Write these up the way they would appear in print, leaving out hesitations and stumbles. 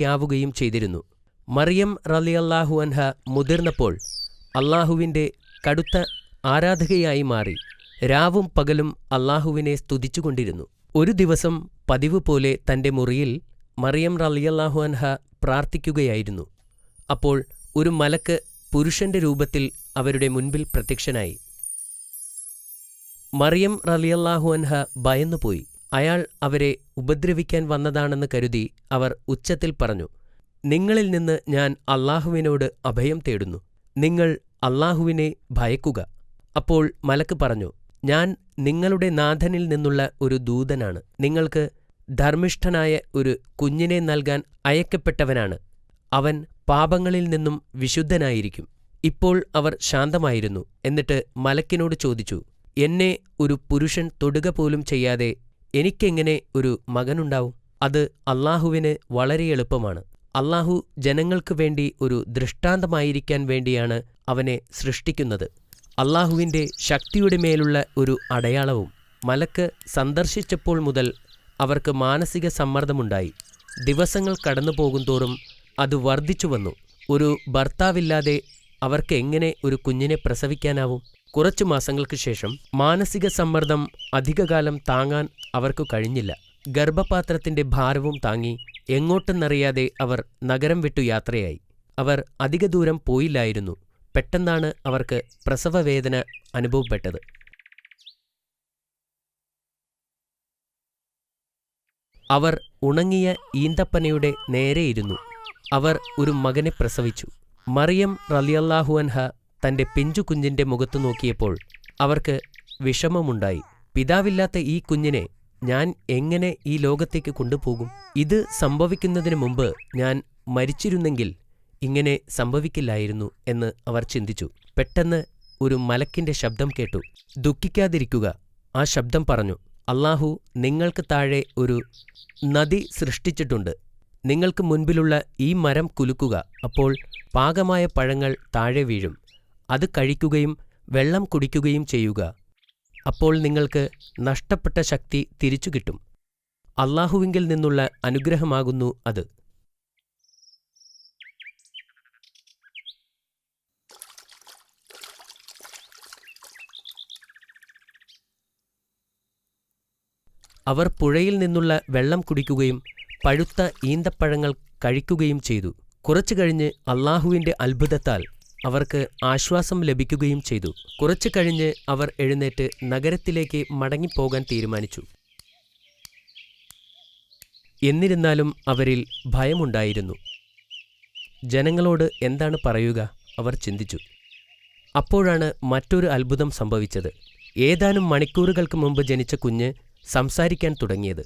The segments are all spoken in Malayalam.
യാവുകയും ചെയ്തിരുന്നു. മറിയം റളിയല്ലാഹു അൻഹ മുതിർന്നപ്പോൾ അള്ളാഹുവിൻ്റെ കടുത്ത ആരാധകയായി മാറി രാവും പകലും അള്ളാഹുവിനെ സ്തുതിച്ചുകൊണ്ടിരുന്നു. ഒരു ദിവസം പതിവ് പോലെ തൻ്റെ മുറിയിൽ മറിയം റളിയല്ലാഹു അൻഹ പ്രാർത്ഥിക്കുകയായിരുന്നു. അപ്പോൾ ഒരു മലക്ക് പുരുഷന്റെ രൂപത്തിൽ അവരുടെ മുൻപിൽ പ്രത്യക്ഷനായി. മറിയം റളിയല്ലാഹു അൻഹ ഭയന്നുപോയി. അയാൾ അവരെ ഉപദ്രവിക്കാൻ വന്നതാണെന്ന് കരുതി അവർ ഉച്ചത്തിൽ പറഞ്ഞു, നിങ്ങളിൽ നിന്ന് ഞാൻ അള്ളാഹുവിനോട് അഭയം തേടുന്നു. നിങ്ങൾ അള്ളാഹുവിനെ ഭയക്കുക. അപ്പോൾ മലക്ക് പറഞ്ഞു, ഞാൻ നിങ്ങളുടെ നാഥനിൽ നിന്നുള്ള ഒരു ദൂതനാണ്. നിങ്ങൾക്ക് ധർമ്മിഷ്ഠനായ ഒരു കുഞ്ഞിനെ നൽകാൻ അയക്കപ്പെട്ടവനാണ്. അവൻ പാപങ്ങളിൽ നിന്നും വിശുദ്ധനായിരിക്കും. ഇപ്പോൾ അവർ ശാന്തമായിരുന്നു. എന്നിട്ട് മലക്കിനോട് ചോദിച്ചു, എന്നെ ഒരു പുരുഷൻ തൊടുക പോലും ചെയ്യാതെ എനിക്കെങ്ങനെ ഒരു മകനുണ്ടാവും? അത് അള്ളാഹുവിന് വളരെ എളുപ്പമാണ്. അള്ളാഹു ജനങ്ങൾക്ക് വേണ്ടി ഒരു ദൃഷ്ടാന്തമായിരിക്കാൻ വേണ്ടിയാണ് അവനെ സൃഷ്ടിക്കുന്നത്. അള്ളാഹുവിൻ്റെ ശക്തിയുടെ മേലുള്ള ഒരു അടയാളവും. മലക്ക് സന്ദർശിച്ചപ്പോൾ മുതൽ അവർക്ക് മാനസിക സമ്മർദ്ദമുണ്ടായി. ദിവസങ്ങൾ കടന്നുപോകുന്തോറും അത് വർദ്ധിച്ചു വന്നു. ഒരു ഭർത്താവില്ലാതെ അവർക്ക് എങ്ങനെ ഒരു കുഞ്ഞിനെ പ്രസവിക്കാനാവും? കുറച്ചു മാസങ്ങൾക്ക് ശേഷം മാനസിക സമ്മർദ്ദം അധികകാലം താങ്ങാൻ അവർക്ക് കഴിഞ്ഞില്ല. ഗർഭപാത്രത്തിന്റെ ഭാരവും താങ്ങി എങ്ങോട്ടെന്നറിയാതെ അവർ നഗരം വിട്ടു യാത്രയായി. അവർ അധിക ദൂരം പോയില്ലായിരുന്നു. പെട്ടെന്നാണ് അവർക്ക് പ്രസവവേദന അനുഭവപ്പെട്ടത്. അവർ ഉണങ്ങിയ ഈന്തപ്പനയുടെ നേരെയിരുന്നു. അവർ ഒരു മകനെ പ്രസവിച്ചു. മറിയം റളിയല്ലാഹു അൻഹ തന്റെ പിഞ്ചു കുഞ്ഞിന്റെ മുഖത്തു നോക്കിയപ്പോൾ അവർക്ക് വിഷമമുണ്ടായി. പിതാവില്ലാത്ത ഈ കുഞ്ഞിനെ ഞാൻ എങ്ങനെ ഈ ലോകത്തേക്ക് കൊണ്ടുപോകും? ഇത് സംഭവിക്കുന്നതിന് മുമ്പ് ഞാൻ മരിച്ചിരുന്നെങ്കിൽ ഇങ്ങനെ സംഭവിക്കില്ലായിരുന്നു എന്ന് അവർ ചിന്തിച്ചു. പെട്ടെന്ന് ഒരു മലക്കിന്റെ ശബ്ദം കേട്ടു. ദുഃഖിക്കാതിരിക്കുക. ആ ശബ്ദം പറഞ്ഞു, അള്ളാഹു നിങ്ങൾക്ക് താഴെ ഒരു നദി സൃഷ്ടിച്ചിട്ടുണ്ട്. നിങ്ങൾക്ക് മുൻപിലുള്ള ഈ മരം കുലുക്കുക. അപ്പോൾ പാകമായ പഴങ്ങൾ താഴെ വീഴും. അത് കഴിക്കുകയും വെള്ളം കുടിക്കുകയും ചെയ്യുക. അപ്പോൾ നിങ്ങൾക്ക് നഷ്ടപ്പെട്ട ശക്തി തിരിച്ചു കിട്ടും. അള്ളാഹുവിങ്കിൽ നിന്നുള്ള അനുഗ്രഹമാകുന്നു അത്. അവർ പുഴയിൽ നിന്നുള്ള വെള്ളം കുടിക്കുകയും പഴുത്ത ഈന്തപ്പഴങ്ങൾ കഴിക്കുകയും ചെയ്തു. കുറച്ചു കഴിഞ്ഞ് അള്ളാഹുവിൻ്റെ അത്ഭുതത്താൽ അവർക്ക് ആശ്വാസം ലഭിക്കുകയും ചെയ്തു. കുറച്ചു കഴിഞ്ഞ് അവർ എഴുന്നേറ്റ് നഗരത്തിലേക്ക് മടങ്ങിപ്പോകാൻ തീരുമാനിച്ചു. എന്നിരുന്നാലും അവരിൽ ഭയമുണ്ടായിരുന്നു. ജനങ്ങളോട് എന്താണ് പറയുക? അവർ ചിന്തിച്ചു. അപ്പോഴാണ് മറ്റൊരു അത്ഭുതം സംഭവിച്ചത്. ഏതാനും മണിക്കൂറുകൾക്ക് മുമ്പ് ജനിച്ച കുഞ്ഞ് സംസാരിക്കാൻ തുടങ്ങിയത്.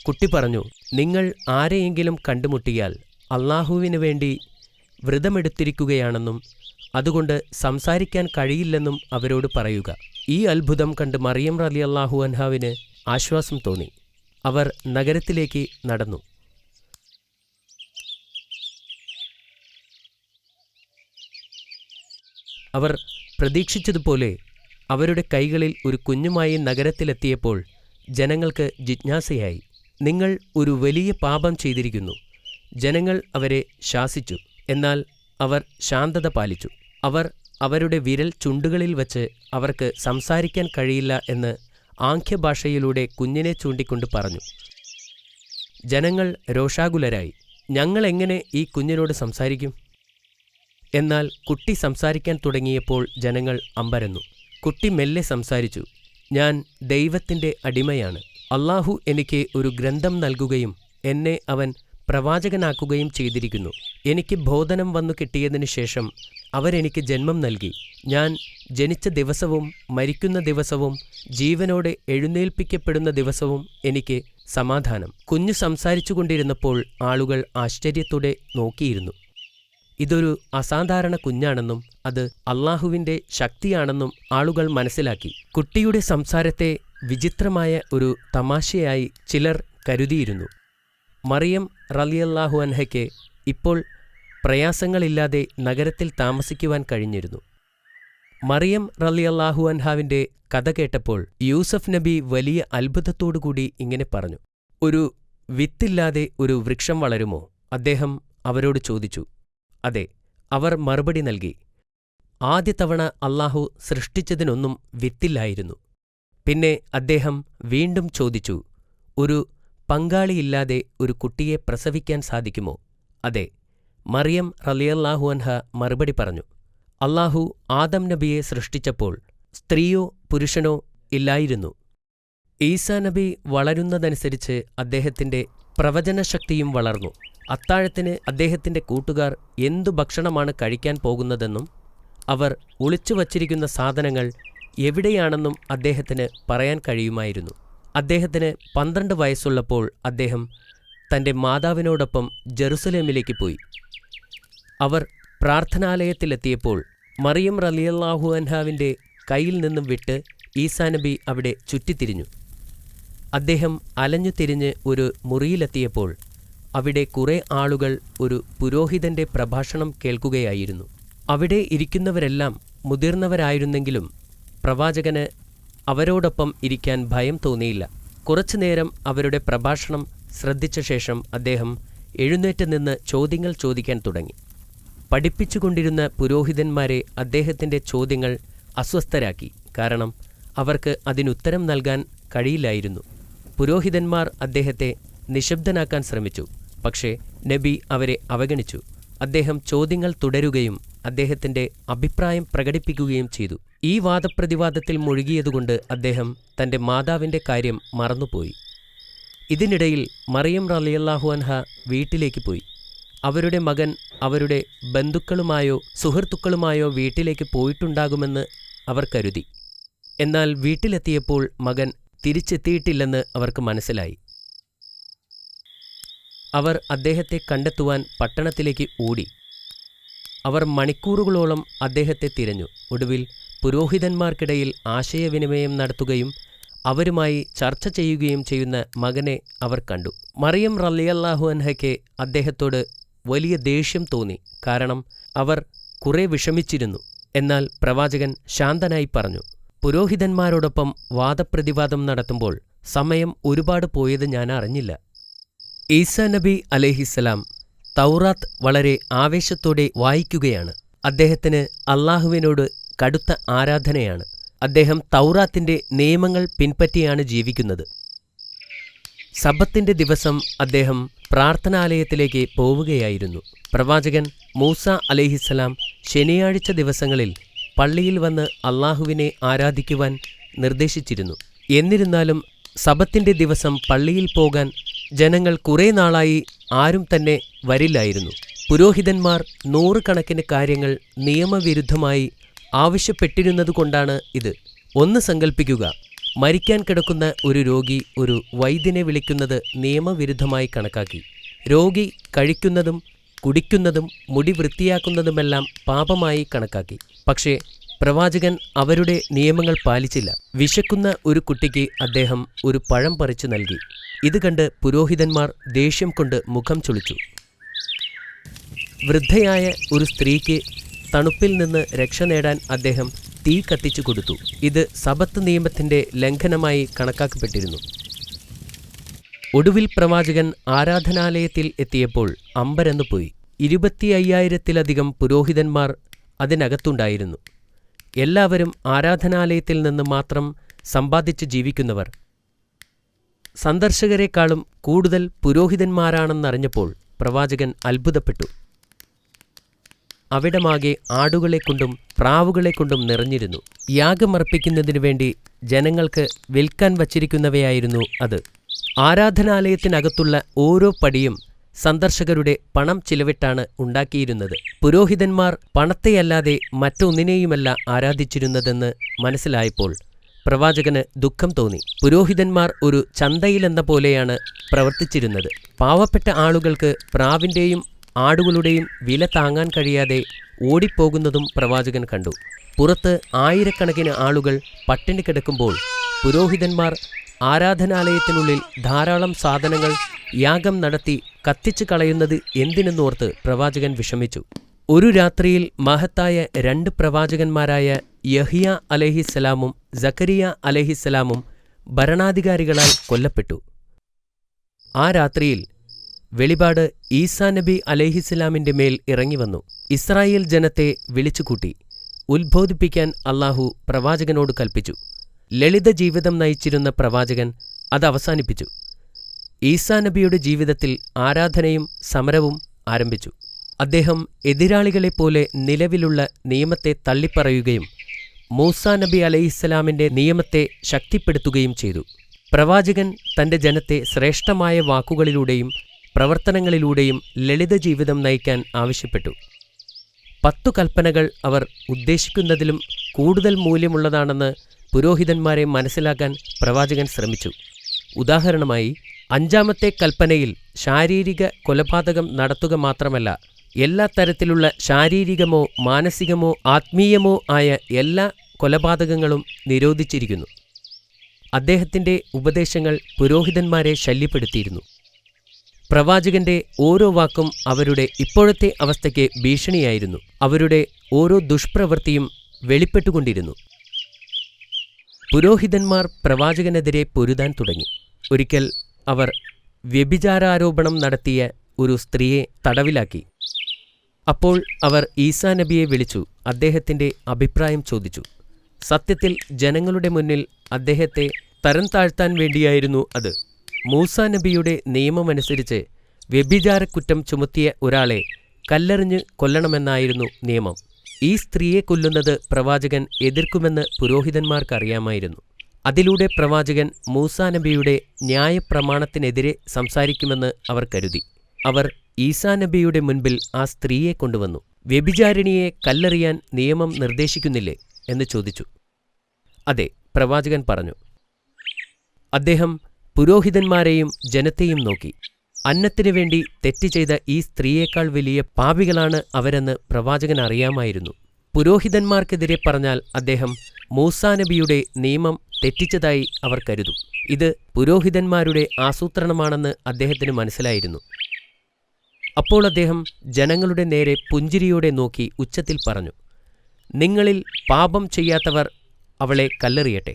കുട്ടി പറഞ്ഞു, നിങ്ങൾ ആരെയെങ്കിലും കണ്ടുമുട്ടിയാൽ അള്ളാഹുവിന് വേണ്ടി വ്രതമെടുത്തിരിക്കുകയാണെന്നും അതുകൊണ്ട് സംസാരിക്കാൻ കഴിയില്ലെന്നും അവരോട് പറയുക. ഈ അത്ഭുതം കണ്ട് മറിയം റളിയല്ലാഹു അൻഹാവിന് ആശ്വാസം തോന്നി. അവർ നഗരത്തിലേക്ക് നടന്നു. അവർ പ്രതീക്ഷിച്ചതുപോലെ അവരുടെ കൈകളിൽ ഒരു കുഞ്ഞുമായി നഗരത്തിലെത്തിയപ്പോൾ ജനങ്ങൾക്ക് ജിജ്ഞാസയായി. നിങ്ങൾ ഒരു വലിയ പാപം ചെയ്തിരിക്കുന്നു. ജനങ്ങൾ അവരെ ശാസിച്ചു. എന്നാൽ അവർ ശാന്തത പാലിച്ചു. അവർ അവരുടെ വിരൽ ചുണ്ടുകളിൽ വച്ച് അവർക്ക് സംസാരിക്കാൻ കഴിയില്ല എന്ന് ആംഗ്യഭാഷയിലൂടെ കുഞ്ഞിനെ ചൂണ്ടിക്കൊണ്ട് പറഞ്ഞു. ജനങ്ങൾ രോഷാകുലരായി. ഞങ്ങൾ എങ്ങനെ ഈ കുഞ്ഞിനോട് സംസാരിക്കും? എന്നാൽ കുട്ടി സംസാരിക്കാൻ തുടങ്ങിയപ്പോൾ ജനങ്ങൾ അമ്പരന്നു. കുട്ടി മെല്ലെ സംസാരിച്ചു. ഞാൻ ദൈവത്തിൻ്റെ അടിമയാണ്. അള്ളാഹു എനിക്ക് ഒരു ഗ്രന്ഥം നൽകുകയും എന്നെ അവൻ പ്രവാചകനാക്കുകയും ചെയ്തിരിക്കുന്നു. എനിക്ക് ബോധനം വന്നു കിട്ടിയതിനു ശേഷം അവരെനിക്ക് ജന്മം നൽകി. ഞാൻ ജനിച്ച ദിവസവും മരിക്കുന്ന ദിവസവും ജീവനോടെ എഴുന്നേൽപ്പിക്കപ്പെടുന്ന ദിവസവും എനിക്ക് സമാധാനം. കുഞ്ഞ് സംസാരിച്ചുകൊണ്ടിരുന്നപ്പോൾ ആളുകൾ ആശ്ചര്യത്തോടെ നോക്കിയിരുന്നു. ഇതൊരു അസാധാരണ കുഞ്ഞാണെന്നും അത് അള്ളാഹുവിൻ്റെ ശക്തിയാണെന്നും ആളുകൾ മനസ്സിലാക്കി. കുട്ടിയുടെ സംസാരത്തെ വിചിത്രമായ ഒരു തമാശയായി ചിലർ കരുതിയിരുന്നു. മറിയം റളിയല്ലാഹു അൻഹയ്ക്ക് ഇപ്പോൾ പ്രയാസങ്ങളില്ലാതെ നഗരത്തിൽ താമസിക്കുവാൻ കഴിഞ്ഞിരുന്നു. മറിയം റളിയല്ലാഹു അൻഹാവിൻ്റെ കഥ കേട്ടപ്പോൾ യൂസഫ് നബി വലിയ അത്ഭുതത്തോടുകൂടി ഇങ്ങനെ പറഞ്ഞു. ഒരു വിത്തില്ലാതെ ഒരു വൃക്ഷം വളരുമോ? അദ്ദേഹം അവരോട് ചോദിച്ചു. അതെ, അവർ മറുപടി നൽകി. ആദ്യ തവണ അല്ലാഹു സൃഷ്ടിച്ചതിനൊന്നും വിത്തില്ലായിരുന്നു. പിന്നെ അദ്ദേഹം വീണ്ടും ചോദിച്ചു, ഒരു പങ്കാളിയില്ലാതെ ഒരു കുട്ടിയെ പ്രസവിക്കാൻ സാധിക്കുമോ? അതെ. മറിയം റളിയല്ലാഹു അൻഹ മറുപടി പറഞ്ഞു. അല്ലാഹു ആദം നബിയെ സൃഷ്ടിച്ചപ്പോൾ സ്ത്രീയോ പുരുഷനോ ഇല്ലായിരുന്നു. ഈസാ നബി വളരുന്നതനുസരിച്ച് അദ്ദേഹത്തിന്റെ പ്രവചനശക്തിയും വളർന്നു. അത്താഴത്തിന് അദ്ദേഹത്തിന്റെ കൂട്ടുകാർ എന്തു ഭക്ഷണമാണ് കഴിക്കാൻ പോകുന്നതെന്നും അവർ ഒളിച്ചുവച്ചിരിക്കുന്ന സാധനങ്ങൾ എവിടെയാണെന്നും അദ്ദേഹത്തിന് പറയാൻ കഴിയുമായിരുന്നു. അദ്ദേഹത്തിന് 12 വയസ്സുള്ളപ്പോൾ അദ്ദേഹം തന്റെ മാതാവിനോടൊപ്പം ജെറുസലേമിലേക്ക് പോയി. അവർ പ്രാർത്ഥനാലയത്തിലെത്തിയപ്പോൾ മറിയം റളിയല്ലാഹു അൻഹാവിന്റെ കയ്യിൽ നിന്നും വിട്ട് ഈസാ നബി അവിടെ ചുറ്റിത്തിരിഞ്ഞു. അദ്ദേഹം അലഞ്ഞു തിരിഞ്ഞ് ഒരു മുറിയിലെത്തിയപ്പോൾ അവിടെ കുറെ ആളുകൾ ഒരു പുരോഹിതന്റെ പ്രഭാഷണം കേൾക്കുകയായിരുന്നു. അവിടെ ഇരിക്കുന്നവരെല്ലാം മുതിർന്നവരായിരുന്നെങ്കിലും പ്രവാചകന് അവരോടൊപ്പം ഇരിക്കാൻ ഭയം തോന്നിയില്ല. കുറച്ചുനേരം അവരുടെ പ്രഭാഷണം ശ്രദ്ധിച്ച ശേഷം അദ്ദേഹം എഴുന്നേറ്റ് നിന്ന് ചോദ്യങ്ങൾ ചോദിക്കാൻ തുടങ്ങി. പഠിപ്പിച്ചുകൊണ്ടിരുന്ന പുരോഹിതന്മാരെ അദ്ദേഹത്തിന്റെ ചോദ്യങ്ങൾ അസ്വസ്ഥരാക്കി. കാരണം അവർക്ക് അതിനുത്തരം നൽകാൻ കഴിയില്ലായിരുന്നു. പുരോഹിതന്മാർ അദ്ദേഹത്തെ നിശബ്ദനാക്കാൻ ശ്രമിച്ചു. പക്ഷേ നബി അവരെ അവഗണിച്ചു. അദ്ദേഹം ചോദ്യങ്ങൾ തുടരുകയും അദ്ദേഹത്തിന്റെ അഭിപ്രായം പ്രകടിപ്പിക്കുകയും ചെയ്തു. ഈ വാദപ്രതിവാദത്തിൽ മുഴുകിയതുകൊണ്ട് അദ്ദേഹം തന്റെ മാതാവിന്റെ കാര്യം മറന്നുപോയി. ഇതിനിടയിൽ മറിയം റളിയല്ലാഹു അൻഹ വീട്ടിലേക്ക് പോയി. അവരുടെ മകൻ അവരുടെ ബന്ധുക്കളുമായോ സുഹൃത്തുക്കളുമായോ വീട്ടിലേക്ക് പോയിട്ടുണ്ടാകുമെന്ന് അവർ കരുതി. എന്നാൽ വീട്ടിലെത്തിയപ്പോൾ മകൻ തിരിച്ചെത്തിയിട്ടില്ലെന്ന് അവർക്ക് മനസ്സിലായി. അവർ അദ്ദേഹത്തെ കണ്ടെത്തുവാൻ പട്ടണത്തിലേക്ക് ഓടി. അവർ മണിക്കൂറുകളോളം അദ്ദേഹത്തെ തിരഞ്ഞു. ഒടുവിൽ പുരോഹിതന്മാർക്കിടയിൽ ആശയവിനിമയം നടത്തുകയും അവരുമായി ചർച്ച ചെയ്യുകയും ചെയ്യുന്ന മകനെ അവർ കണ്ടു. മറിയം റളിയല്ലാഹു അൻഹയ്ക്ക് അദ്ദേഹത്തോട് വലിയ ദേഷ്യം തോന്നി. കാരണം അവർ കുറെ വിഷമിച്ചിരുന്നു. എന്നാൽ പ്രവാചകൻ ശാന്തനായി പറഞ്ഞു, പുരോഹിതന്മാരോടൊപ്പം വാദപ്രതിവാദം നടത്തുമ്പോൾ സമയം ഒരുപാട് പോയത് ഞാൻ അറിഞ്ഞില്ല. ഈസാ നബി അലൈഹിസ്സലാം തൗറാത്ത് വളരെ ആവേശത്തോടെ വായിക്കുകയാണ്. അദ്ദേഹത്തിന് അല്ലാഹുവിനോട് കടുത്ത ആരാധനയാണ്. അദ്ദേഹം തൗറാത്തിന്റെ നിയമങ്ങൾ പിൻപറ്റിയാണ് ജീവിക്കുന്നത്. സബത്തിന്റെ ദിവസം അദ്ദേഹം പ്രാർത്ഥനാലയത്തിലേക്ക് പോവുകയായിരുന്നു. പ്രവാചകൻ മൂസ അലൈഹിസ്സലാം ശനിയാഴ്ച ദിവസങ്ങളിൽ പള്ളിയിൽ വന്ന് അല്ലാഹുവിനെ ആരാധിക്കുവാൻ നിർദ്ദേശിച്ചിരുന്നു. എന്നിരുന്നാലും സബത്തിന്റെ ദിവസം പള്ളിയിൽ പോകാൻ ജനങ്ങൾ കുറെ നാളായി ആരും തന്നെ വരില്ലായിരുന്നു. പുരോഹിതന്മാർ 100 കണക്കിന് കാര്യങ്ങൾ നിയമവിരുദ്ധമായി ആവശ്യപ്പെട്ടിരുന്നതുകൊണ്ടാണ് ഇത്. ഒന്ന് സങ്കൽപ്പിക്കുക, മരിക്കാൻ കിടക്കുന്ന ഒരു രോഗി ഒരു വൈദ്യനെ വിളിക്കുന്നത് നിയമവിരുദ്ധമായി കണക്കാക്കി. രോഗി കഴിക്കുന്നതും കുടിക്കുന്നതും മുടി വൃത്തിയാക്കുന്നതുമെല്ലാം പാപമായി കണക്കാക്കി. പക്ഷേ പ്രവാചകൻ അവരുടെ നിയമങ്ങൾ പാലിച്ചില്ല. വിശക്കുന്ന ഒരു കുട്ടിക്ക് അദ്ദേഹം ഒരു പഴം പറിച്ചു നൽകി. ഇത് കണ്ട് പുരോഹിതന്മാർ ദേഷ്യം കൊണ്ട് മുഖം ചുളിച്ചു. വൃദ്ധയായ ഒരു സ്ത്രീക്ക് തണുപ്പിൽ നിന്ന് രക്ഷ നേടാൻ അദ്ദേഹം തീ കത്തിച്ചു കൊടുത്തു. ഇത് സബത്ത് നിയമത്തിന്റെ ലംഘനമായി കണക്കാക്കപ്പെട്ടിരുന്നു. ഒടുവിൽ പ്രവാചകൻ ആരാധനാലയത്തിൽ എത്തിയപ്പോൾ അമ്പരന്നു പോയി. 25,000-ത്തിലധികം പുരോഹിതന്മാർ അതിനകത്തുണ്ടായിരുന്നു. എല്ലാവരും ആരാധനാലയത്തിൽ നിന്ന് മാത്രം സമ്പാദിച്ച് ജീവിക്കുന്നവർ. സന്ദർശകരെക്കാളും കൂടുതൽ പുരോഹിതന്മാരാണെന്നറിഞ്ഞപ്പോൾ പ്രവാചകൻ അത്ഭുതപ്പെട്ടു. അവിടമാകെ ആടുകളെക്കൊണ്ടും പ്രാവുകളെക്കൊണ്ടും നിറഞ്ഞിരുന്നു. യാഗമർപ്പിക്കുന്നതിനു വേണ്ടി ജനങ്ങൾക്ക് വിൽക്കാൻ വച്ചിരിക്കുന്നവയായിരുന്നു അത്. ആരാധനാലയത്തിനകത്തുള്ള ഓരോ പടിയും സന്ദർശകരുടെ പണം ചിലവിട്ടാണ് ഉണ്ടാക്കിയിരുന്നത്. പുരോഹിതന്മാർ പണത്തെയല്ലാതെ മറ്റൊന്നിനെയുമല്ല ആരാധിച്ചിരുന്നതെന്ന് മനസ്സിലായപ്പോൾ പ്രവാചകന് ദുഃഖം തോന്നി. പുരോഹിതന്മാർ ഒരു ചന്തയിലെന്ന പോലെയാണ് പ്രവർത്തിച്ചിരുന്നത്. പാവപ്പെട്ട ആളുകൾക്ക് പ്രാവിന്റെയും ആടുകളുടെയും വില താങ്ങാൻ കഴിയാതെ ഓടിപ്പോകുന്നതും പ്രവാചകൻ കണ്ടു. പുറത്ത് ആയിരക്കണക്കിന് ആളുകൾ പട്ടിണി കിടക്കുമ്പോൾ പുരോഹിതന്മാർ ആരാധനാലയത്തിനുള്ളിൽ ധാരാളം സാധനങ്ങൾ യാഗം നടത്തി കത്തിച്ചു കളയുന്നത് എന്തിനെന്നോർത്ത് പ്രവാചകൻ വിഷമിച്ചു. ഒരു രാത്രിയിൽ മഹത്തായ 2 പ്രവാചകന്മാരായ യഹ്യ അലൈഹിസ്സലാമും സക്കരിയ അലൈഹിസ്സലാമും ഭരണാധികാരികളാൽ കൊല്ലപ്പെട്ടു. ആ രാത്രിയിൽ വെളിപാട് ഈസാ നബി അലൈഹിസ്സലാമിന്റെ മേൽ ഇറങ്ങിവന്നു. ഇസ്രായേൽ ജനത്തെ വിളിച്ചുകൂട്ടി. ഉത്ബോധിപ്പിക്കാൻ അല്ലാഹു പ്രവാചകനോട് കൽപ്പിച്ചു. ലളിത ജീവിതം നയിച്ചിരുന്ന പ്രവാചകൻ അത് അവസാനിപ്പിച്ചു. ഈസാ നബിയുടെ ജീവിതത്തിൽ ആരാധനയും സമരവും ആരംഭിച്ചു. അദ്ദേഹം എതിരാളികളെപ്പോലെ നിലവിലുള്ള നിയമത്തെ തള്ളിപ്പറയുകയും മൂസാ നബി അലൈഹിസ്സലാമിന്റെ നിയമത്തെ ശക്തിപ്പെടുത്തുകയും ചെയ്തു. പ്രവാചകൻ തന്റെ ജനത്തെ ശ്രേഷ്ഠമായ വാക്കുകളിലൂടെയും പ്രവർത്തനങ്ങളിലൂടെയും ലളിത ജീവിതം നയിക്കാൻ ആവശ്യപ്പെട്ടു. 10 കൽപ്പനകൾ അവർ ഉദ്ദേശിക്കുന്നതിലും കൂടുതൽ മൂല്യമുള്ളതാണെന്ന് പുരോഹിതന്മാരെ മനസ്സിലാക്കാൻ പ്രവാചകൻ ശ്രമിച്ചു. ഉദാഹരണമായി, 5-ാമത്തെ കൽപ്പനയിൽ ശാരീരിക കൊലപാതകം നടത്തുക മാത്രമല്ല, എല്ലാ തരത്തിലുള്ള ശാരീരികമോ മാനസികമോ ആത്മീയമോ ആയ എല്ലാ കൊലപാതകങ്ങളും നിരോധിച്ചിരിക്കുന്നു. അദ്ദേഹത്തിന്റെ ഉപദേശങ്ങൾ പുരോഹിതന്മാരെ ശല്യപ്പെടുത്തിയിരുന്നു. പ്രവാചകന്റെ ഓരോ വാക്കും അവരുടെ ഇപ്പോഴത്തെ അവസ്ഥയ്ക്ക് ഭീഷണിയായിരുന്നു. അവരുടെ ഓരോ ദുഷ്പ്രവൃത്തിയും വെളിപ്പെട്ടുകൊണ്ടിരുന്നു. പുരോഹിതന്മാർ പ്രവാചകനെതിരെ പൊരുതാൻ തുടങ്ങി. ഒരിക്കൽ അവർ വ്യഭിചാരാരോപണം നടത്തിയ ഒരു സ്ത്രീയെ തടവിലാക്കി. അപ്പോൾ അവർ ഈസാ നബിയെ വിളിച്ചു അദ്ദേഹത്തിന്റെ അഭിപ്രായം ചോദിച്ചു. സത്യത്തിൽ ജനങ്ങളുടെ മുന്നിൽ അദ്ദേഹത്തെ തരം താഴ്ത്താൻ വേണ്ടിയായിരുന്നു അത്. മൂസാ നബിയുടെ നിയമമനുസരിച്ച് വ്യഭിചാരക്കുറ്റം ചുമത്തിയ ഒരാളെ കല്ലെറിഞ്ഞ് കൊല്ലണമെന്നായിരുന്നു നിയമം. ഈ സ്ത്രീയെ കൊല്ലുന്നത് പ്രവാചകൻ എതിർക്കുമെന്ന് പുരോഹിതന്മാർക്കറിയാമായിരുന്നു. അതിലൂടെ പ്രവാചകൻ മൂസാ നബിയുടെ ന്യായപ്രമാണത്തിനെതിരെ സംസാരിക്കുമെന്ന് അവർ കരുതി. അവർ ഈസാ നബിയുടെ മുൻപിൽ ആ സ്ത്രീയെ കൊണ്ടുവന്നു. വ്യഭിചാരിണിയെ കല്ലെറിയാൻ നിയമം നിർദ്ദേശിക്കുന്നില്ലേ എന്ന് ചോദിച്ചു. അതെ, പ്രവാചകൻ പറഞ്ഞു. അദ്ദേഹം പുരോഹിതന്മാരെയും ജനത്തെയും നോക്കി. അന്നത്തിനു വേണ്ടി തെറ്റ് ചെയ്ത ഈ സ്ത്രീയേക്കാൾ വലിയ പാപികളാണ് അവരെന്ന് പ്രവാചകൻ അറിയാമായിരുന്നു. പുരോഹിതന്മാർക്കെതിരെ പറഞ്ഞാൽ അദ്ദേഹം മൂസാ നബിയുടെ നിയമം തെറ്റിച്ചതായി അവർ കരുതും. ഇത് പുരോഹിതന്മാരുടെ ആസൂത്രണമാണെന്ന് അദ്ദേഹത്തിന് മനസ്സിലായിരുന്നു. അപ്പോൾ അദ്ദേഹം ജനങ്ങളുടെ നേരെ പുഞ്ചിരിയോടെ നോക്കി ഉച്ചത്തിൽ പറഞ്ഞു, നിങ്ങളിൽ പാപം ചെയ്യാത്തവർ അവളെ കല്ലെറിയട്ടെ.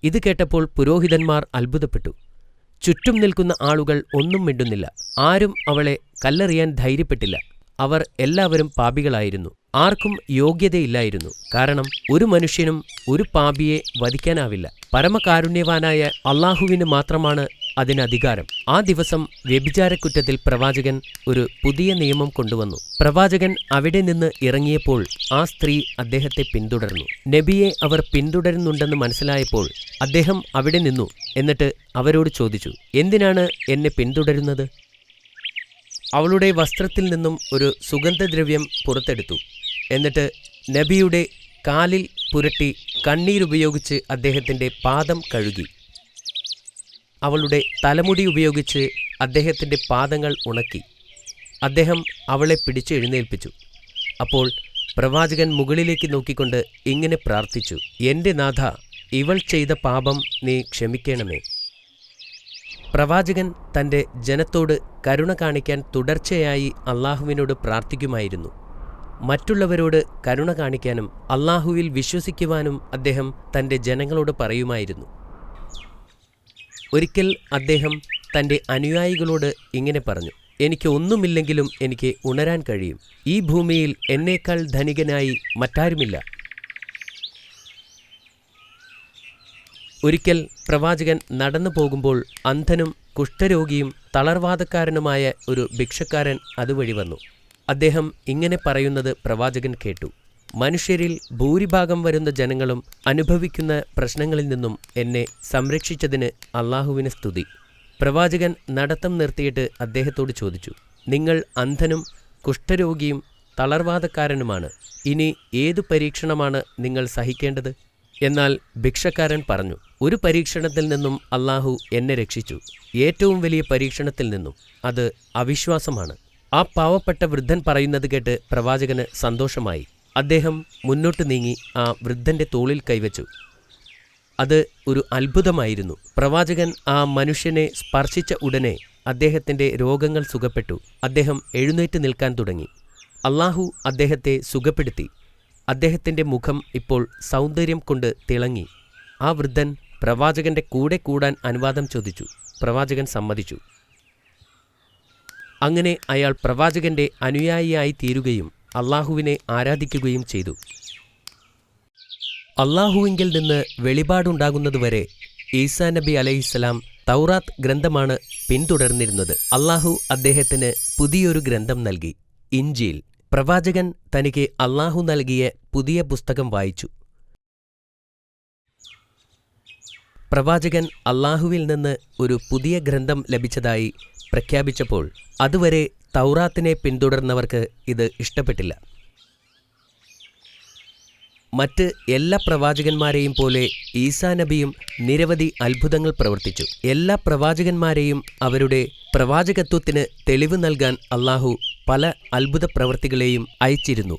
ഇത് കേട്ടപ്പോൾ പുരോഹിതന്മാർ അത്ഭുതപ്പെട്ടു. ചുറ്റും നിൽക്കുന്ന ആളുകൾ ഒന്നും മിണ്ടുന്നില്ല. ആരും അവളെ കല്ലെറിയാൻ ധൈര്യപ്പെട്ടില്ല. അവർ എല്ലാവരും പാപികളായിരുന്നു. ആർക്കും യോഗ്യതയില്ലായിരുന്നു. കാരണം ഒരു മനുഷ്യനും ഒരു പാപിയെ വധിക്കാനാവില്ല. പരമകാരുണ്യവാനായ അള്ളാഹുവിന് മാത്രമാണ് അതിനധികാരം. ആ ദിവസം വ്യഭിചാരക്കുറ്റത്തിൽ പ്രവാചകൻ ഒരു പുതിയ നിയമം കൊണ്ടുവന്നു. പ്രവാചകൻ അവിടെ നിന്ന് ഇറങ്ങിയപ്പോൾ ആ സ്ത്രീ അദ്ദേഹത്തെ പിന്തുടർന്നു. നബിയെ അവർ പിന്തുടരുന്നുണ്ടെന്ന് മനസ്സിലായപ്പോൾ അദ്ദേഹം അവിടെ നിന്നു. എന്നിട്ട് അവരോട് ചോദിച്ചു, എന്തിനാണ് എന്നെ പിന്തുടരുന്നത്? അവളുടെ വസ്ത്രത്തിൽ നിന്നും ഒരു സുഗന്ധദ്രവ്യം പുറത്തെടുത്തു. എന്നിട്ട് നബിയുടെ കാലിൽ പുരട്ടി കണ്ണീരുപയോഗിച്ച് അദ്ദേഹത്തിന്റെ പാദം കഴുകി. അവളുടെ തലമുടി ഉപയോഗിച്ച് അദ്ദേഹത്തിന്റെ പാദങ്ങൾ ഉണക്കി. അദ്ദേഹം അവളെ പിടിച്ച് എഴുന്നേൽപ്പിച്ചു. അപ്പോൾ പ്രവാചകൻ മുകളിലേക്ക് നോക്കിക്കൊണ്ട് ഇങ്ങനെ പ്രാർത്ഥിച്ചു, എൻ്റെ നാഥ, ഇവൾ ചെയ്ത പാപം നീ ക്ഷമിക്കണമേ. പ്രവാചകൻ തൻ്റെ ജനത്തോട് കരുണ കാണിക്കാൻ തുടർച്ചയായി അള്ളാഹുവിനോട് പ്രാർത്ഥിക്കുമായിരുന്നു. മറ്റുള്ളവരോട് കരുണ കാണിക്കാനും അള്ളാഹുവിൽ വിശ്വസിക്കുവാനും അദ്ദേഹം തൻ്റെ ജനങ്ങളോട് പറയുമായിരുന്നു. ഒരിക്കൽ അദ്ദേഹം തൻ്റെ അനുയായികളോട് ഇങ്ങനെ പറഞ്ഞു, എനിക്ക് ഒന്നുമില്ലെങ്കിലും എനിക്ക് ഉണരാൻ കഴിയും. ഈ ഭൂമിയിൽ എന്നേക്കാൾ ധനികനായി മറ്റാരുമില്ല. ഒരിക്കൽ പ്രവാചകൻ നടന്നു പോകുമ്പോൾ അന്ധനും കുഷ്ഠരോഗിയും തളർവാദക്കാരനുമായ ഒരു ഭിക്ഷക്കാരൻ അതുവഴി വന്നു. അദ്ദേഹം ഇങ്ങനെ പറയുന്നത് പ്രവാചകൻ കേട്ടു, മനുഷ്യരിൽ ഭൂരിഭാഗം വരുന്ന ജനങ്ങളും അനുഭവിക്കുന്ന പ്രശ്നങ്ങളിൽ നിന്നും എന്നെ സംരക്ഷിച്ചതിന് അള്ളാഹുവിന് സ്തുതി. പ്രവാചകൻ നടത്തം നിർത്തിയിട്ട് അദ്ദേഹത്തോട് ചോദിച്ചു, നിങ്ങൾ അന്ധനും കുഷ്ഠരോഗിയും തളർവാദക്കാരനുമാണ്. ഇനി ഏതു പരീക്ഷണമാണ് നിങ്ങൾ സഹിക്കേണ്ടത്? എന്നാൽ ഭിക്ഷക്കാരൻ പറഞ്ഞു, ഒരു പരീക്ഷണത്തിൽ നിന്നും അള്ളാഹു എന്നെ രക്ഷിച്ചു, ഏറ്റവും വലിയ പരീക്ഷണത്തിൽ നിന്നും. അത് അവിശ്വാസമാണ്. ആ പാവപ്പെട്ട വൃദ്ധൻ പറയുന്നത് കേട്ട് പ്രവാചകന് സന്തോഷമായി. അദ്ദേഹം മുന്നോട്ട് നീങ്ങി ആ വൃദ്ധന്റെ തോളിൽ കൈവച്ചു. അത് ഒരു അത്ഭുതമായിരുന്നു. പ്രവാചകൻ ആ മനുഷ്യനെ സ്പർശിച്ച ഉടനെ അദ്ദേഹത്തിന്റെ രോഗങ്ങൾ സുഖപ്പെട്ടു. അദ്ദേഹം എഴുന്നേറ്റ് നിൽക്കാൻ തുടങ്ങി. അള്ളാഹു അദ്ദേഹത്തെ സുഖപ്പെടുത്തി. അദ്ദേഹത്തിന്റെ മുഖം ഇപ്പോൾ സൗന്ദര്യം കൊണ്ട് തിളങ്ങി. ആ വൃദ്ധൻ പ്രവാചകന്റെ കൂടെ കൂടാൻ അനുവാദം ചോദിച്ചു. പ്രവാചകൻ സമ്മതിച്ചു. അങ്ങനെ അയാൾ പ്രവാചകന്റെ അനുയായിയായി തീരുകയും അള്ളാഹുവിനെ ആരാധിക്കുകയും ചെയ്തു. അള്ളാഹുവിങ്കിൽ നിന്ന് വെളിപാടുണ്ടാകുന്നതുവരെ ഈസാ നബി അലൈഹിസ്സലാം തൗറാത്ത് ഗ്രന്ഥമാണ് പിന്തുടർന്നിരുന്നത്. അള്ളാഹു അദ്ദേഹത്തിന് പുതിയൊരു ഗ്രന്ഥം നൽകി, ഇൻജീൽ. പ്രവാചകൻ തനിക്ക് അള്ളാഹു നൽകിയ പുതിയ പുസ്തകം വായിച്ചു. പ്രവാചകൻ അള്ളാഹുവിൽ നിന്ന് ഒരു പുതിയ ഗ്രന്ഥം ലഭിച്ചതായി പ്രഖ്യാപിച്ചപ്പോൾ അതുവരെ തൗറാത്തിനെ പിന്തുടർന്നവർക്ക് ഇത് ഇഷ്ടപ്പെട്ടില്ല. മറ്റ് എല്ലാ പ്രവാചകന്മാരെയും പോലെ ഈസാ നബിയും നിരവധി അത്ഭുതങ്ങൾ പ്രവർത്തിച്ചു. എല്ലാ പ്രവാചകന്മാരെയും അവരുടെ പ്രവാചകത്വത്തിന് തെളിവ് നൽകാൻ അള്ളാഹു പല അത്ഭുത പ്രവൃത്തികളെയും അയച്ചിരുന്നു.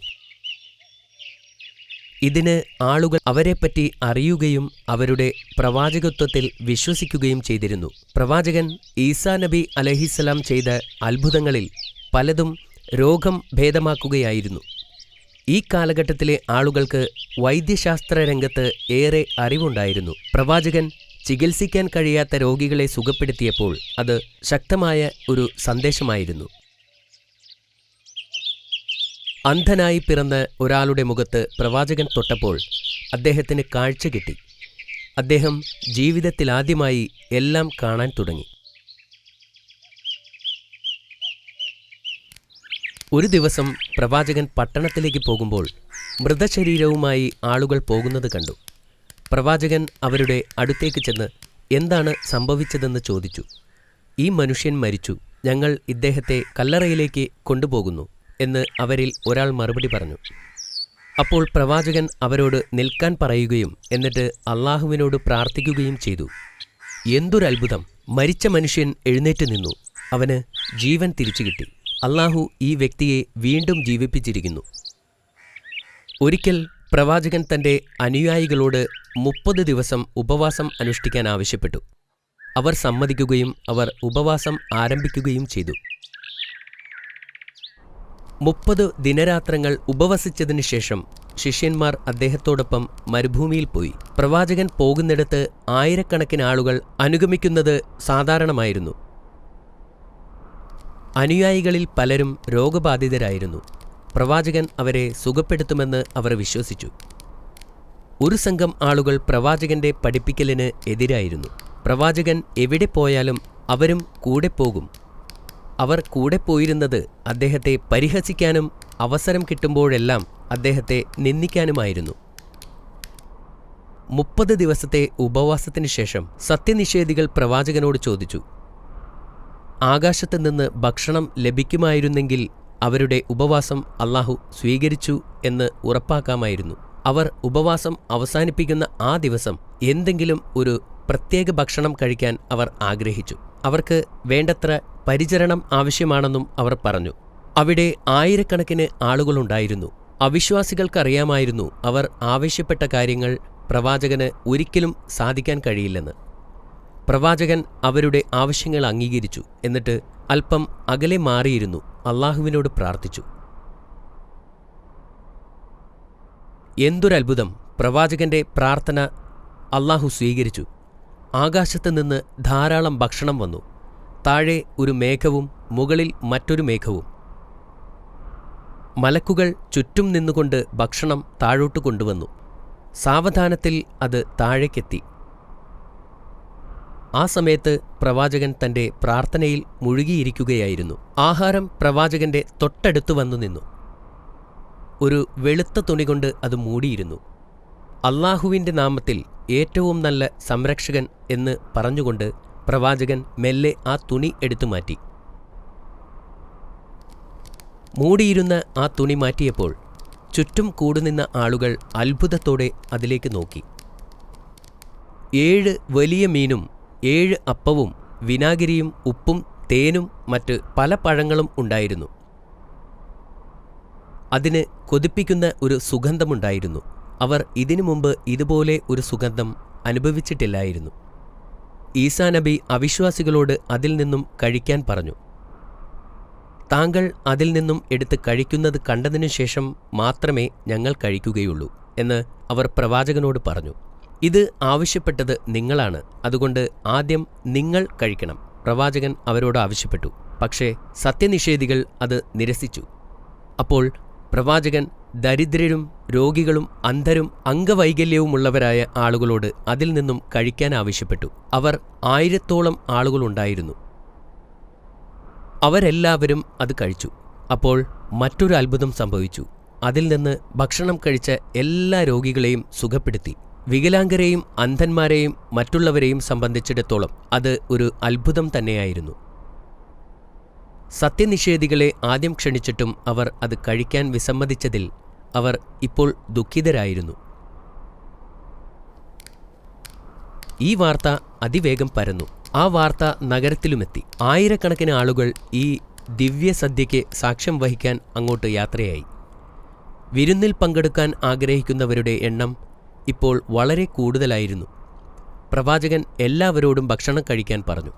ഇതിന് ആളുകൾ അവരെപ്പറ്റി അറിയുകയും അവരുടെ പ്രവാചകത്വത്തിൽ വിശ്വസിക്കുകയും ചെയ്തിരുന്നു. പ്രവാചകൻ ഈസാ നബി അലൈഹിസ്സലാം ചെയ്ത അത്ഭുതങ്ങളിൽ പലതും രോഗം ഭേദമാക്കുകയായിരുന്നു. ഈ കാലഘട്ടത്തിലെ ആളുകൾക്ക് വൈദ്യശാസ്ത്ര രംഗത്ത് ഏറെ അറിവുണ്ടായിരുന്നു. പ്രവാചകൻ ചികിത്സിക്കാൻ കഴിയാത്ത രോഗികളെ സുഖപ്പെടുത്തിയപ്പോൾ അത് ശക്തമായ ഒരു സന്ദേശമായിരുന്നു. അന്ധനായി പിറന്ന ഒരാളുടെ മുഖത്ത് പ്രവാചകൻ തൊട്ടപ്പോൾ അദ്ദേഹത്തിന് കാഴ്ച കിട്ടി. അദ്ദേഹം ജീവിതത്തിലാദ്യമായി എല്ലാം കാണാൻ തുടങ്ങി. ഒരു ദിവസം പ്രവാചകൻ പട്ടണത്തിലേക്ക് പോകുമ്പോൾ മൃതശരീരവുമായി ആളുകൾ പോകുന്നത് കണ്ടു. പ്രവാചകൻ അവരുടെ അടുത്തേക്ക് ചെന്ന് എന്താണ് സംഭവിച്ചതെന്ന് ചോദിച്ചു. ഈ മനുഷ്യൻ മരിച്ചു, ഞങ്ങൾ ഇദ്ദേഹത്തെ കല്ലറയിലേക്ക് കൊണ്ടുപോകുന്നു എന്ന് അവരിൽ ഒരാൾ മറുപടി പറഞ്ഞു. അപ്പോൾ പ്രവാചകൻ അവരോട് നിൽക്കാൻ പറയുകയും എന്നിട്ട് അള്ളാഹുവിനോട് പ്രാർത്ഥിക്കുകയും ചെയ്തു. എന്തൊരത്ഭുതം! മരിച്ച മനുഷ്യൻ എഴുന്നേറ്റ് നിന്നു, അവന് ജീവൻ തിരിച്ചു കിട്ടി. അള്ളാഹു ഈ വ്യക്തിയെ വീണ്ടും ജീവിപ്പിച്ചിരിക്കുന്നു. ഒരിക്കൽ പ്രവാചകൻ തൻ്റെ അനുയായികളോട് 30 ദിവസം ഉപവാസം അനുഷ്ഠിക്കാൻ ആവശ്യപ്പെട്ടു. അവർ സമ്മതിക്കുകയും അവർ ഉപവാസം ആരംഭിക്കുകയും ചെയ്തു. 30 ദിനരാത്രങ്ങൾ ഉപവസിച്ചതിനു ശേഷം ശിഷ്യന്മാർ അദ്ദേഹത്തോടൊപ്പം മരുഭൂമിയിൽ പോയി. പ്രവാചകൻ പോകുന്നിടത്ത് ആയിരക്കണക്കിന് ആളുകൾ അനുഗമിക്കുന്നത് സാധാരണമായിരുന്നു. അനുയായികളിൽ പലരും രോഗബാധിതരായിരുന്നു. പ്രവാചകൻ അവരെ സുഖപ്പെടുത്തുമെന്ന് അവർ വിശ്വസിച്ചു. ഒരു സംഘം ആളുകൾ പ്രവാചകന്റെ പഠിപ്പിക്കലിന് എതിരായിരുന്നു. പ്രവാചകൻ എവിടെ പോയാലും അവരും കൂടെ പോകും. അവർ കൂടെ പോയിരുന്നത് അദ്ദേഹത്തെ പരിഹസിക്കാനും അവസരം കിട്ടുമ്പോഴെല്ലാം അദ്ദേഹത്തെ നിന്ദിക്കാനുമായിരുന്നു. 30 ദിവസത്തെ ഉപവാസത്തിനു ശേഷം സത്യനിഷേധികൾ പ്രവാചകനോട് ചോദിച്ചു, ആകാശത്ത് നിന്ന് ഭക്ഷണം ലഭിക്കുമായിരുന്നെങ്കിൽ അവരുടെ ഉപവാസം അള്ളാഹു സ്വീകരിച്ചു എന്ന് ഉറപ്പാക്കാമായിരുന്നു. അവർ ഉപവാസം അവസാനിപ്പിക്കുന്ന ആ ദിവസം എന്തെങ്കിലും ഒരു പ്രത്യേക ഭക്ഷണം കഴിക്കാൻ അവർ ആഗ്രഹിച്ചു. അവർക്ക് വേണ്ടത്ര പരിചരണം ആവശ്യമാണെന്നും അവർ പറഞ്ഞു. അവിടെ ആയിരക്കണക്കിന് ആളുകളുണ്ടായിരുന്നു. അവിശ്വാസികൾക്കറിയാമായിരുന്നു അവർ ആവശ്യപ്പെട്ട കാര്യങ്ങൾ പ്രവാചകന് ഒരിക്കലും സാധിക്കാൻ കഴിയില്ലെന്ന്. പ്രവാചകൻ അവരുടെ ആവശ്യങ്ങൾ അംഗീകരിച്ചു. എന്നിട്ട് അല്പം അകലെ മാറിയിരുന്നു അള്ളാഹുവിനോട് പ്രാർത്ഥിച്ചു. എന്തൊരത്ഭുതം! പ്രവാചകന്റെ പ്രാർത്ഥന അള്ളാഹു സ്വീകരിച്ചു. ആകാശത്ത് നിന്ന് ധാരാളം ഭക്ഷണം വന്നു. താഴെ ഒരു മേഘവും മുകളിൽ മറ്റൊരു മേഘവും. മലക്കുകൾ ചുറ്റും നിന്നുകൊണ്ട് ഭക്ഷണം താഴോട്ട് കൊണ്ടുവന്നു. സാവധാനത്തിൽ അത് താഴേക്കെത്തി. ആ സമയത്ത് പ്രവാചകൻ തന്റെ പ്രാർത്ഥനയിൽ മുഴുകിയിരിക്കുകയായിരുന്നു. ആഹാരം പ്രവാചകന്റെ തൊട്ടടുത്തു വന്നു നിന്നു. ഒരു വെളുത്ത തുണി കൊണ്ട് അത് മൂടിയിരുന്നു. അള്ളാഹുവിന്റെ നാമത്തിൽ ഏറ്റവും നല്ല സംരക്ഷകൻ എന്ന് പറഞ്ഞുകൊണ്ട് പ്രവാചകൻ മെല്ലെ ആ തുണി എടുത്തുമാറ്റി. മൂടിയിരുന്ന ആ തുണി മാറ്റിയപ്പോൾ ചുറ്റും കൂടുനിന്ന ആളുകൾ അത്ഭുതത്തോടെ അതിലേക്ക് നോക്കി. 7 വലിയ മീനും 7 അപ്പവും വിനാഗിരിയും ഉപ്പും തേനും മറ്റ് പല പഴങ്ങളും ഉണ്ടായിരുന്നു. അതിന് കൊതിപ്പിക്കുന്ന ഒരു സുഗന്ധമുണ്ടായിരുന്നു. അവർ ഇതിനു മുമ്പ് ഇതുപോലെ ഒരു സുഗന്ധം അനുഭവിച്ചിട്ടില്ലായിരുന്നു. ഈസാ നബി അവിശ്വാസികളോട് അതിൽ നിന്നും കഴിക്കാൻ പറഞ്ഞു. താങ്കൾ അതിൽ നിന്നും എടുത്ത് കഴിക്കുന്നത് കണ്ടതിനു ശേഷം മാത്രമേ ഞങ്ങൾ കഴിക്കുകയുള്ളൂ എന്ന് അവർ പ്രവാചകനോട് പറഞ്ഞു. ഇത് ആവശ്യപ്പെട്ടത് നിങ്ങളാണ്, അതുകൊണ്ട് ആദ്യം നിങ്ങൾ കഴിക്കണം. പ്രവാചകൻ അവരോട് ആവശ്യപ്പെട്ടു. പക്ഷേ സത്യനിഷേധികൾ അത് നിരസിച്ചു. അപ്പോൾ പ്രവാചകൻ ദരിദ്രരും രോഗികളും അന്ധരും അംഗവൈകല്യവുമുള്ളവരായ ആളുകളോട് അതിൽ നിന്നും കഴിക്കാൻ ആവശ്യപ്പെട്ടു. അവർ 1000-ഓളം ആളുകളുണ്ടായിരുന്നു. അവരെല്ലാവരും അത് കഴിച്ചു. അപ്പോൾ മറ്റൊരു അത്ഭുതം സംഭവിച്ചു. അതിൽ നിന്ന് ഭക്ഷണം കഴിച്ച എല്ലാ രോഗികളെയും സുഖപ്പെടുത്തി. വികലാംഗരെയും അന്ധന്മാരെയും മറ്റുള്ളവരെയും സംബന്ധിച്ചിടത്തോളം അത് ഒരു അത്ഭുതം തന്നെയായിരുന്നു. സത്യനിഷേധികളെ ആദ്യം ക്ഷണിച്ചിട്ടും അവർ അത് കഴിക്കാൻ വിസമ്മതിച്ചതിൽ അവർ ഇപ്പോൾ ദുഃഖിതരായിരുന്നു. ഈ വാർത്ത അതിവേഗം പരന്നു. ആ വാർത്ത നഗരത്തിലുമെത്തി. ആയിരക്കണക്കിന് ആളുകൾ ഈ ദിവ്യസദ്യയ്ക്ക് സാക്ഷ്യം വഹിക്കാൻ അങ്ങോട്ട് യാത്രയായി. വിരുന്നിൽ പങ്കെടുക്കാൻ ആഗ്രഹിക്കുന്നവരുടെ എണ്ണം ഇപ്പോൾ വളരെ കൂടുതലായിരുന്നു. പ്രവാചകൻ എല്ലാവരോടും ഭക്ഷണം കഴിക്കാൻ പറഞ്ഞു.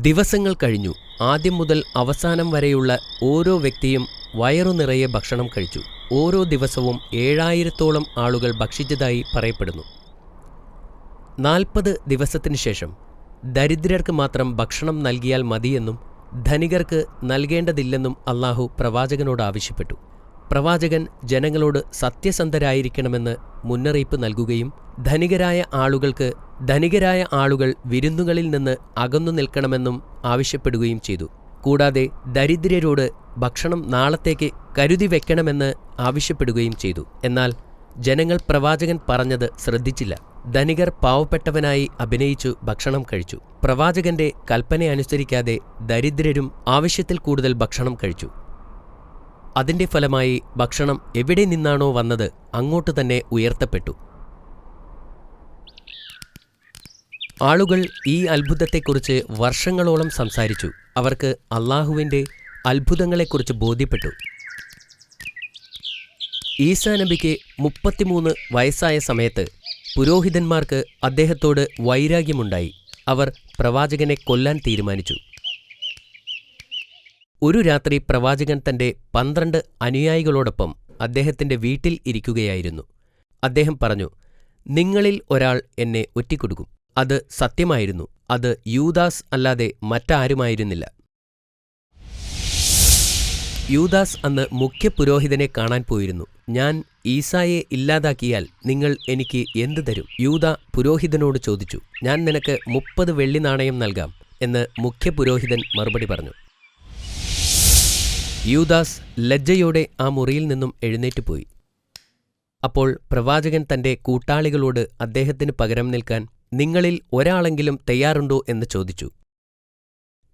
ദിവസങ്ങൾ കഴിഞ്ഞു. ആദ്യം മുതൽ അവസാനം വരെയുള്ള ഓരോ വ്യക്തിയും വയറു നിറയെ ഭക്ഷണം കഴിച്ചു. ഓരോ ദിവസവും 7000-ഓളം ആളുകൾ ഭക്ഷിച്ചതായി പറയപ്പെടുന്നു. 40 ദിവസത്തിനു ശേഷം ദരിദ്രർക്ക് മാത്രം ഭക്ഷണം നൽകിയാൽ മതിയെന്നും ധനികർക്ക് നൽകേണ്ടതില്ലെന്നും അല്ലാഹു പ്രവാചകനോട് ആവശ്യപ്പെട്ടു. പ്രവാചകൻ ജനങ്ങളോട് സത്യസന്ധരായിരിക്കണമെന്ന് മുന്നറിയിപ്പ് നൽകുകയും ധനികരായ ആളുകൾ വിരുന്നുകളിൽ നിന്ന് അകന്നു നിൽക്കണമെന്നും ആവശ്യപ്പെടുകയും ചെയ്തു. കൂടാതെ ദരിദ്രരോട് ഭക്ഷണം നാളത്തേക്ക് കരുതി വെക്കണമെന്ന് ആവശ്യപ്പെടുകയും ചെയ്തു. എന്നാൽ ജനങ്ങൾ പ്രവാചകൻ പറഞ്ഞത് ശ്രദ്ധിച്ചില്ല. ധനികർ പാവപ്പെട്ടവനായി അഭിനയിച്ചു ഭക്ഷണം കഴിച്ചു. പ്രവാചകന്റെ കൽപ്പനയനുസരിക്കാതെ ദരിദ്രരും ആവശ്യത്തിൽ കൂടുതൽ ഭക്ഷണം കഴിച്ചു. അതിന്റെ ഫലമായി ഭക്ഷണം എവിടെ നിന്നാണോ വന്നത് അങ്ങോട്ട് തന്നെ ഉയർത്തപ്പെട്ടു. ആളുകൾ ഈ അത്ഭുതത്തെക്കുറിച്ച് വർഷങ്ങളോളം സംസാരിച്ചു. അവർക്ക് അല്ലാഹുവിന്റെ അത്ഭുതങ്ങളെക്കുറിച്ച് ബോധ്യപ്പെട്ടു. ഈസാ നബിക്ക് 33 വയസ്സായ സമയത്ത് പുരോഹിതന്മാർക്ക് അദ്ദേഹത്തോട് വൈരാഗ്യമുണ്ടായി. അവർ പ്രവാചകനെ കൊല്ലാൻ തീരുമാനിച്ചു. ഒരു രാത്രി പ്രവാചകൻ തന്റെ 12 അനുയായികളോടൊപ്പം അദ്ദേഹത്തിന്റെ വീട്ടിൽ ഇരിക്കുകയായിരുന്നു. അദ്ദേഹം പറഞ്ഞു, നിങ്ങളിൽ ഒരാൾ എന്നെ ഒറ്റിക്കൊടുക്കും. അത് സത്യമായിരുന്നു. അത് യൂദാസ് അല്ലാതെ മറ്റാരുമായിരുന്നില്ല. യൂദാസ് അന്ന് മുഖ്യപുരോഹിതനെ കാണാൻ പോയിരുന്നു. ഞാൻ ഈസായെ ഇല്ലാതാക്കിയാൽ നിങ്ങൾ എനിക്ക് എന്ത് തരും? യൂദാ പുരോഹിതനോട് ചോദിച്ചു. ഞാൻ നിനക്ക് 30 വെള്ളി നാണയം നൽകാം എന്ന് മുഖ്യപുരോഹിതൻ മറുപടി പറഞ്ഞു. യൂദാസ് ലജ്ജയോടെ ആ മുറിയിൽ നിന്നും എഴുന്നേറ്റുപോയി. അപ്പോൾ പ്രവാചകൻ തന്റെ കൂട്ടാളികളോട് അദ്ദേഹത്തിന് പകരം നിൽക്കാൻ നിങ്ങളിൽ ഒരാളെങ്കിലും തയ്യാറുണ്ടോ എന്ന് ചോദിച്ചു.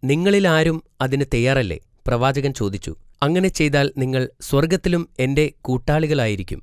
നിങ്ങളിൽ ആരും അതിന് തയ്യാറല്ലേ? പ്രവാചകൻ ചോദിച്ചു. അങ്ങനെ ചെയ്താൽ നിങ്ങൾ സ്വർഗത്തിലും എന്റെ കൂട്ടാളികളായിരിക്കും.